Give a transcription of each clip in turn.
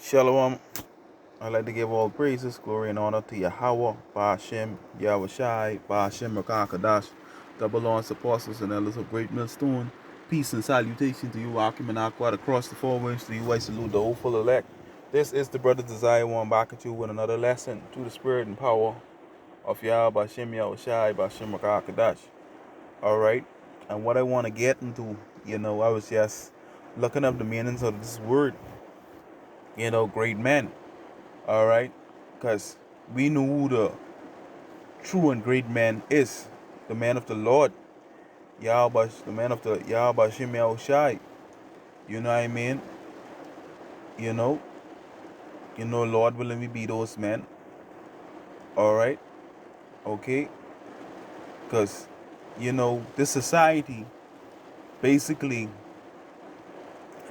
Shalom. I'd like to give all praises, glory, and honor to Yahweh, Ba'ashem, Yahweh Shai, Ba'ashem, Rakakadash, double lawrence apostles and elders of Great Millstone. Peace and salutation to you, Akim and Aquat, across the four winds. To you, I salute the hopeful elect. This is the brother Desire One back at you with another lesson to the spirit and power of Yahweh, Ba'ashem, Yahweh Shai, Ba'ashem, Rakakadash. Alright? And what I want to get into, I was just looking up the meanings of this word, great men. All right, because we know who the true and great man is, the man of the Lord, Yahweh, the man of the Yahweh Shem Shai. You know what I mean? You know, Lord willing we be those men. All right, okay, because this society basically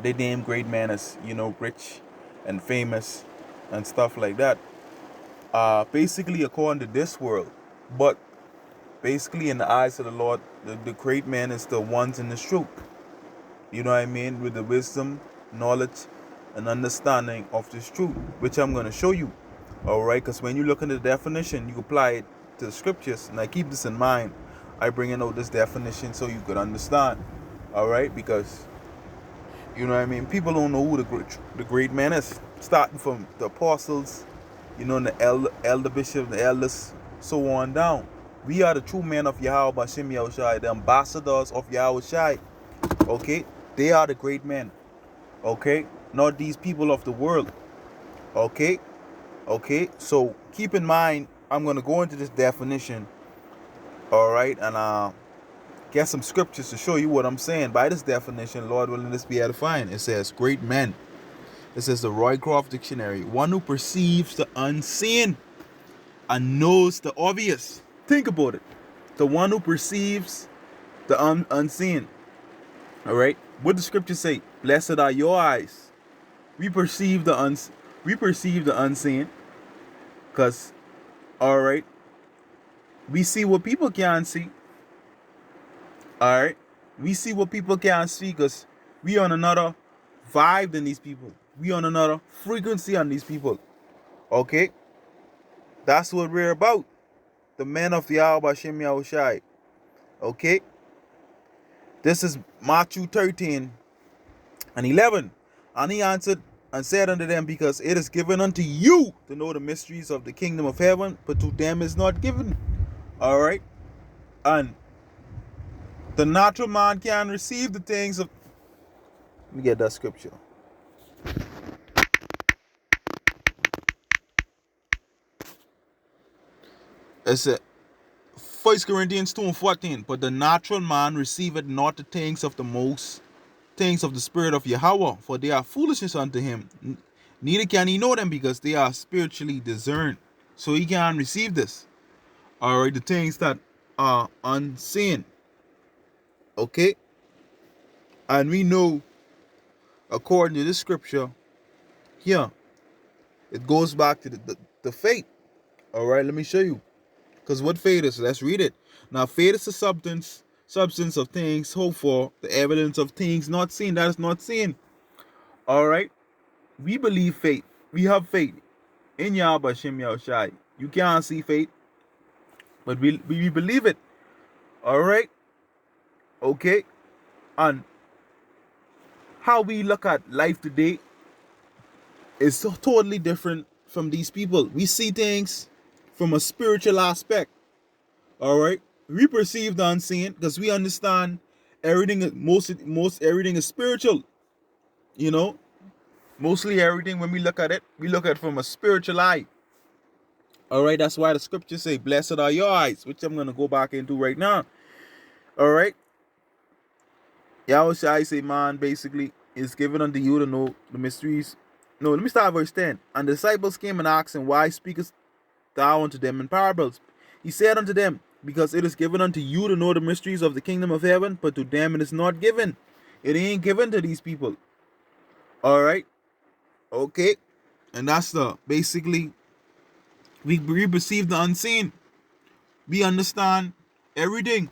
they name great men as rich and famous and stuff like that. Basically according to this world, but basically in the eyes of the Lord, the great man is the ones in the truth. You know what I mean? With the wisdom, knowledge, and understanding of this truth, which I'm going to show you. Alright, because when you look at the definition, you apply it to the scriptures. And I keep this in mind. I bring out this definition so you could understand. Alright, because, you know what I mean? People don't know who the great man is. Starting from the apostles, and the elder bishop, the elders, so on down. We are the true men of Yahweh Ba'ashem Yahushai, the ambassadors of Yahushai. Okay? They are the great men. Okay? Not these people of the world. Okay? Okay? So keep in mind, I'm going to go into this definition. Alright? And get some scriptures to show you what I'm saying. By this definition, Lord willing, this be edifying. It says, great men. It says the Roycroft Dictionary. One who perceives the unseen and knows the obvious. Think about it. The one who perceives the unseen. All right. What the scripture say? Blessed are your eyes. We perceive the unseen. Cause, all right, we see what people can't see. All right. We see what people can't see because we on another vibe than these people. We on another frequency on these people. Okay. That's what we're about. The men of Yahweh Shem Yahushai. Okay? This is Matthew 13 and 11. And he answered and said unto them, because it is given unto you to know the mysteries of the kingdom of heaven, but to them is not given. Alright? And the natural man can receive the things of... Let me get that scripture. It's 1 Corinthians 2:14. But the natural man receiveth not the things of the Spirit of Yahweh, for they are foolishness unto him. Neither can he know them, because they are spiritually discerned. So he can receive this. Alright, the things that are unseen. Okay? And we know, according to this scripture, here, it goes back to the faith. Alright, let me show you. Because what faith is, let's read it. Now, faith is the substance of things hoped for, the evidence of things not seen, that is not seen. Alright? We believe faith. We have faith in Yahweh Shem Yahushai. You can't see faith, but we believe it. Alright? Okay? And how we look at life today is so totally different from these people. We see things from a spiritual aspect. Alright? We perceive the unseen because we understand everything, most everything is spiritual. Mostly everything, when we look at it from a spiritual eye. Alright, that's why the scriptures say, blessed are your eyes, which I'm going to go back into right now. Alright. Yahweh Shai say, man, basically, is given unto you to know the mysteries. No, let me start at verse 10. And the disciples came and asked him, why speakest thou unto them in parables? He said unto them, because it is given unto you to know the mysteries of the kingdom of heaven, but to them it is not given. It ain't given to these people. Alright. Okay. And that's basically, we perceive the unseen. We understand everything.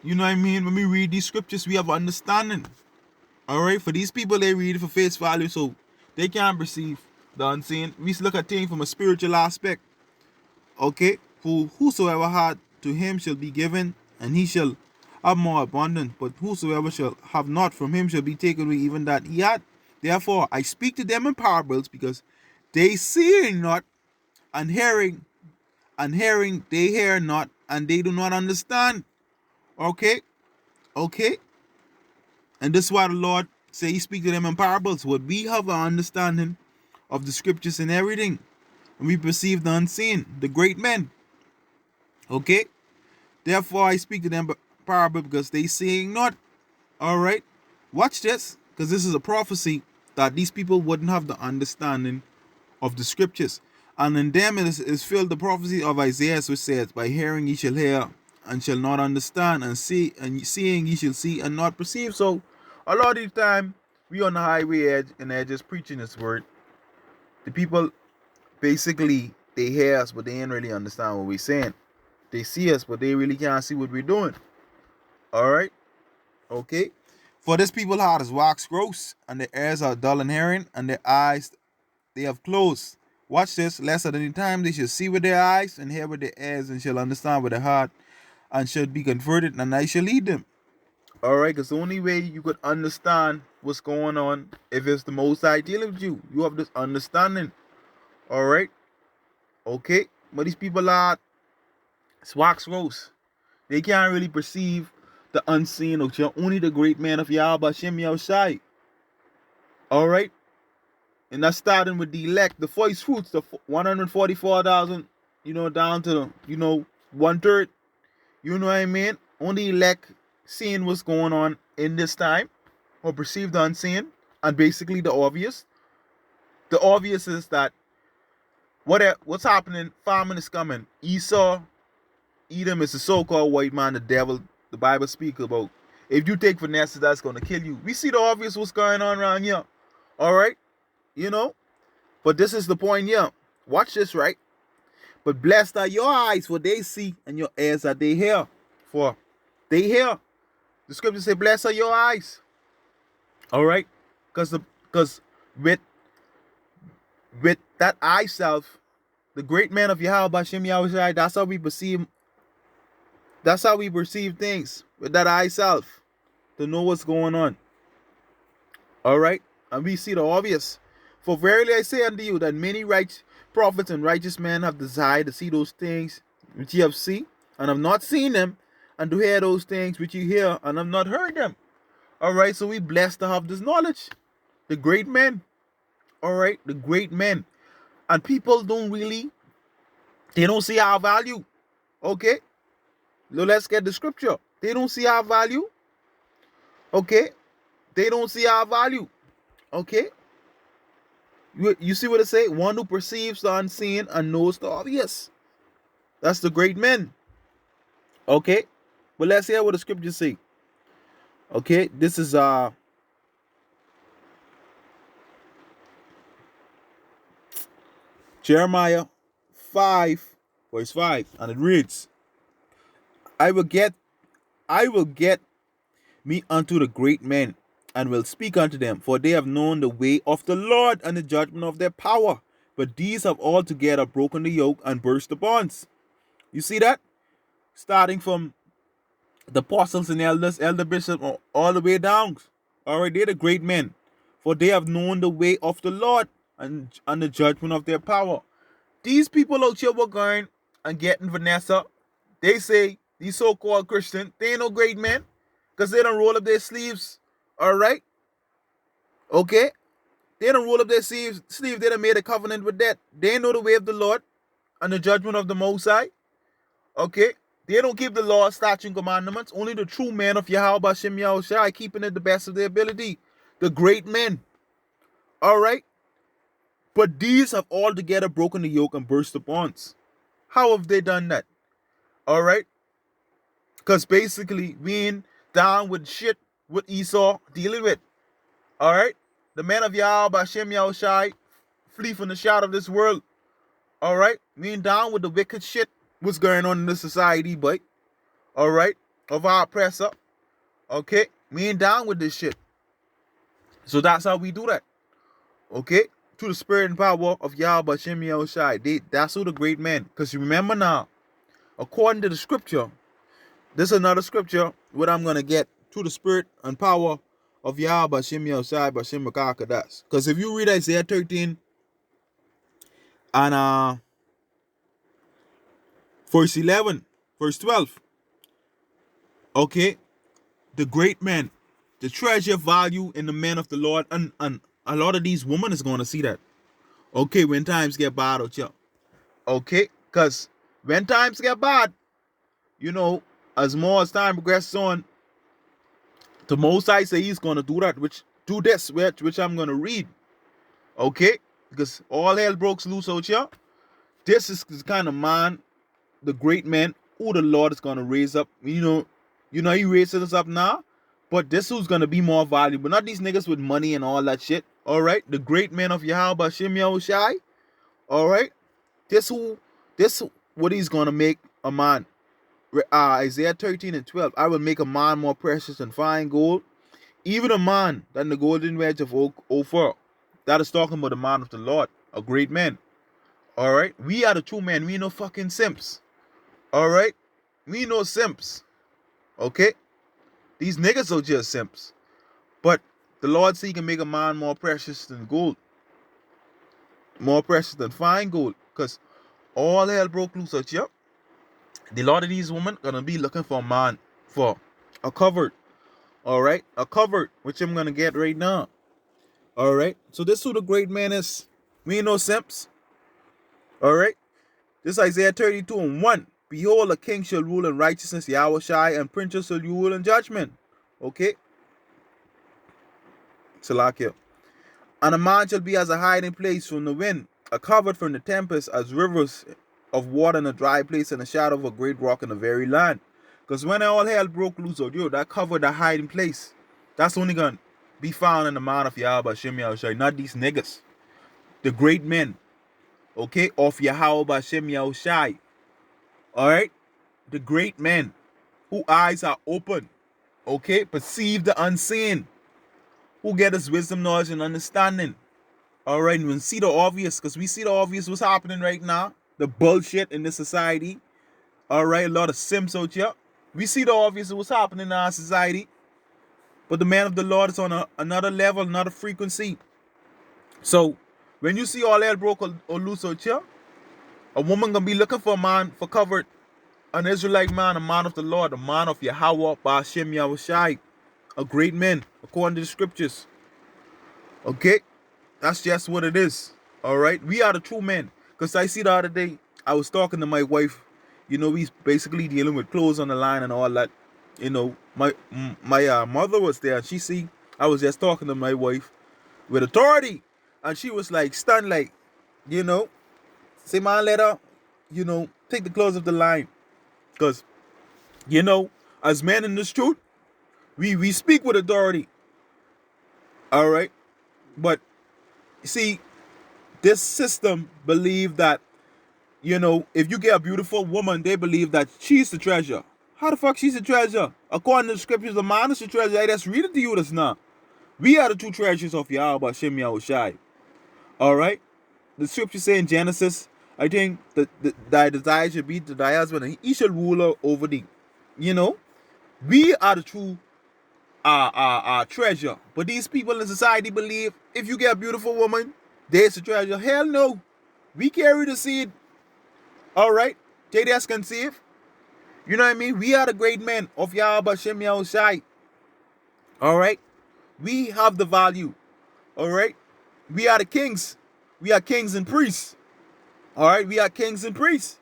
You know what I mean? When we read these scriptures, we have understanding. Alright? For these people, they read it for face value, so they can't perceive. The unseen. We look at things from a spiritual aspect. Okay? Whosoever had to him shall be given, and he shall have more abundant. But whosoever shall have not, from him shall be taken away even that he had. Therefore I speak to them in parables, because they seeing not, and hearing they hear not, and they do not understand. Okay? Okay? And this is why the Lord say he speak to them in parables. What we have an understanding of the scriptures and everything. And we perceive the unseen, the great men. Okay? Therefore I speak to them by parable, because they seeing not. Alright? Watch this, because this is a prophecy that these people wouldn't have the understanding of the scriptures. And in them is filled the prophecy of Isaiah, which says, by hearing ye shall hear and shall not understand, and seeing ye shall see and not perceive. So a lot of the time we on the highway edge and they're just preaching this word. The people basically they hear us, but they ain't really understand what we're saying. They see us, but they really can't see what we're doing. Alright? Okay? For this people heart is wax gross, and their ears are dull and hearing, and their eyes they have closed. Watch this, lest at any time they shall see with their eyes, and hear with their ears, and shall understand with their heart, and shall be converted, and I shall lead them. Alright, because the only way you could understand what's going on, if it's the Most High dealing with you, you have this understanding. Alright? Okay? But these people are wax gross. They can't really perceive the unseen, or only the great man of Yahweh Hashem Yahushai. Alright? And that's starting with the elect, the first fruits, the 144,000, down to the, 1/3. You know what I mean? Only elect seeing what's going on in this time, or perceive the unseen, and basically the obvious. The obvious is that what's happening, famine is coming. Esau, Edom is the so-called white man, the devil, the Bible speaks about. If you take Vanessa, that's going to kill you. We see the obvious what's going on around here. Alright? But this is the point here. Watch this, right? But blessed are your eyes, for they see, and your ears are they hear. For they hear. The scripture say, blessed are your eyes. Alright? Because with that eye self, the great man of Yahweh Hashem Yahushai, that's how we perceive things, with that eye self, to know what's going on. Alright? And we see the obvious. For verily I say unto you, that many righteous prophets and righteous men have desired to see those things which ye have seen, and have not seen them, and to hear those things which you hear, and have not heard them. Alright, so we blessed to have this knowledge. The great men. Alright, the great men. And people they don't see our value. Okay? So let's get the scripture. They don't see our value. Okay? They don't see our value. Okay? You see what it say? One who perceives the unseen and knows the obvious. That's the great men. Okay? But let's hear what the scriptures say. Okay? This is Jeremiah 5, verse 5. And it reads, I will get me unto the great men, and will speak unto them, for they have known the way of the Lord, and the judgment of their power. But these have altogether broken the yoke and burst the bonds. You see that? Starting from the apostles and elders, elder bishop, all the way down. Alright, they're the great men. For they have known the way of the Lord, and the judgment of their power. These people out here were going and getting Vanessa. They say, these so-called Christians, they ain't no great men, because they don't roll up their sleeves. Alright? Okay? They don't roll up their sleeves. They done made a covenant with that. They know the way of the Lord and the judgment of the Most High. Okay? They don't keep the law, statutes, and commandments. Only the true men of Yahweh Hashem Yahushai keeping it the best of their ability. The great men. Alright? But these have altogether broken the yoke and burst the bonds. How have they done that? Alright? Because basically, we ain't down with shit what Esau dealing with. Alright? The men of Yahweh Hashem Yahushai flee from the shadow of this world. Alright? We ain't down with the wicked shit what's going on in this society, but alright? Of our oppressor. Okay? We ain't down with this shit. So that's how we do that. Okay? through the spirit and power of Yahweh Shem Yahushai. That's who the great men. Because you remember now, according to the scripture, this is another scripture what I'm gonna get through the spirit and power of Yahweh Shem Yahushai Bashem Makakadas. Because if you read Isaiah 13 and verse 11, verse 12, okay, the great men, the treasure value in the men of the Lord, and a lot of these women is gonna see that. Okay, when times get bad out here. Okay, because when times get bad, you know, as more as time progresses on, the Most High say he's gonna do that, which I'm gonna read. Okay, because all hell breaks loose out here. This is the kind of man, the great man, who the Lord is gonna raise up. You know, he raises us up now, but this who's gonna be more valuable. Not these niggas with money and all that shit. All right, the great man of Yahweh Shem Yahushai. All right, this what he's gonna make a man. Isaiah 13 and 12. I will make a man more precious than fine gold, even a man than the golden wedge of Ophir. That is talking about the man of the Lord, a great man. All right, we are the true men. We no fucking simps. All right, we no simps. Okay, these niggas are just simps. But the Lord said he can make a man more precious than gold, more precious than fine gold, because all hell broke loose out here. The lot of these women gonna be looking for a man for a covered. All right, a covered, which I'm gonna get right now. All right, so this who the great man is. We ain't no simps. All right, this Isaiah 32 and 1. Behold, a king shall rule in righteousness, Yahushai, and princes shall rule in judgment. Okay, Salakia. And a man shall be as a hiding place from the wind, a covered from the tempest, as rivers of water in a dry place, and a shadow of a great rock in a very land. Because when all hell broke loose, that covered the hiding place. That's only going to be found in the man of Yahweh Shem Yahushai, not these niggas. The great men, okay, of Yahweh Shem Yahushai. Alright? The great men who eyes are open, okay, perceive the unseen, who get us wisdom, knowledge, and understanding. Alright, and we see the obvious, because we see the obvious what's happening right now. The bullshit in this society. Alright, a lot of simps out here. We see the obvious what's happening in our society. But the man of the Lord is on another level, another frequency. So, when you see all hell broke or loose out here, a woman gonna be looking for a man for covered. An Israelite man, a man of the Lord, a man of Yahweh, Ba'ashem Yahushai. A great man, according to the scriptures. Okay? That's just what it is. Alright? We are the true men. Because I see the other day, I was talking to my wife. You know, we basically dealing with clothes on the line and all that. You know, my mother was there, and she see I was just talking to my wife with authority. And she was like stunned, like, you know, say, man, let her, you know, take the clothes off the line. Because, you know, as men in this truth, we speak with authority. Alright? But, you see, this system believe that, you know, if you get a beautiful woman, they believe that she's the treasure. How the fuck she's the treasure? According to the scriptures, the man is the treasure. I just read it to you this now. We are the two treasures of Yahweh Shem Yahushai. Alright? The scripture say in Genesis, I think that thy desire should be to thy husband, and he shall rule over thee. You know? We are the true treasure. But these people in society believe if you get a beautiful woman, there's a treasure. Hell no. We carry the seed. Alright? They just conceive. You know what I mean? We are the great men of Yahweh Shem Yahushai. Alright? We have the value. Alright? We are the kings. We are kings and priests. Alright? We are kings and priests.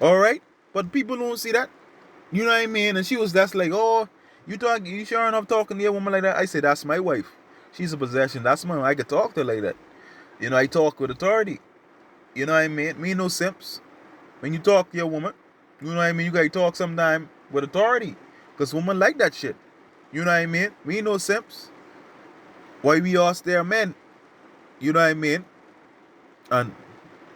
Alright? But people don't see that. You know what I mean? And she was just like, oh, you sure enough talking to a woman like that? I said, that's my wife. She's a possession. That's my wife. I could talk to her like that. You know, I talk with authority. You know what I mean? Me no simps. When you talk to your woman, you know what I mean? You gotta talk sometime with authority. Because women like that shit. You know what I mean? We no simps. Why we all stare men? You know what I mean? And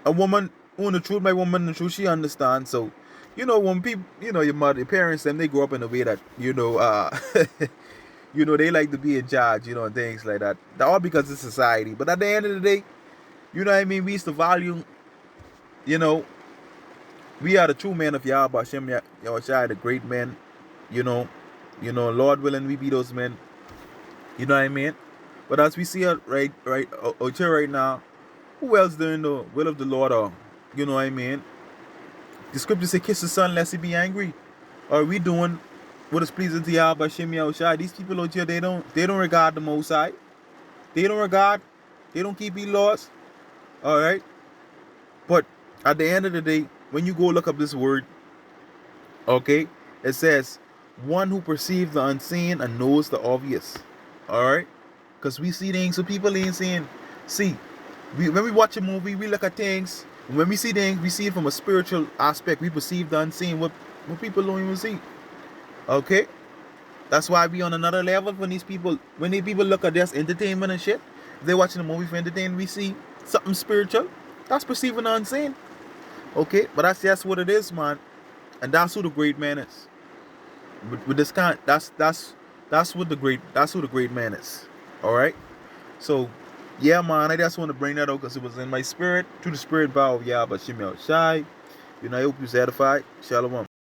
a woman, who in the truth, my woman in the truth, she understands. So, you know, when people, you know, your mother, your parents, them, they grow up in a way that, you know, You know, they like to be in charge, you know, and things like that. All because of society. But at the end of the day, you know what I mean? We used to value, you know, we are the true men of Yahweh Hashem Yahushai, the great men, you know. Lord willing, we be those men. You know what I mean? But as we see it out here right now, who else doing the will of the Lord? Or, you know what I mean? The scripture say, kiss the son lest he be angry. Are we doing what is pleasing to Yahweh Hashem Yahushai? These people out here, they don't regard the Most High. They don't keep His laws. All right. But at the end of the day, when you go look up this word, okay, it says one who perceives the unseen and knows the obvious. All right, because we see things, so people ain't saying. See, when we watch a movie, we look at things. When we see things, we see it from a spiritual aspect. We perceive the unseen, what people don't even see. Okay, that's why we on another level when these people look at this entertainment and shit. If they're watching a movie for entertainment, we see something spiritual. That's perceiving the unseen. Okay, but that's what it is, man, and that's who the great man is. With this kind, that's who the great man is. All right, so yeah, man, I just want to bring that out because it was in my spirit, through the spirit bow of Yahweh Shimei Shai. You know, I hope you're edified. Shalom.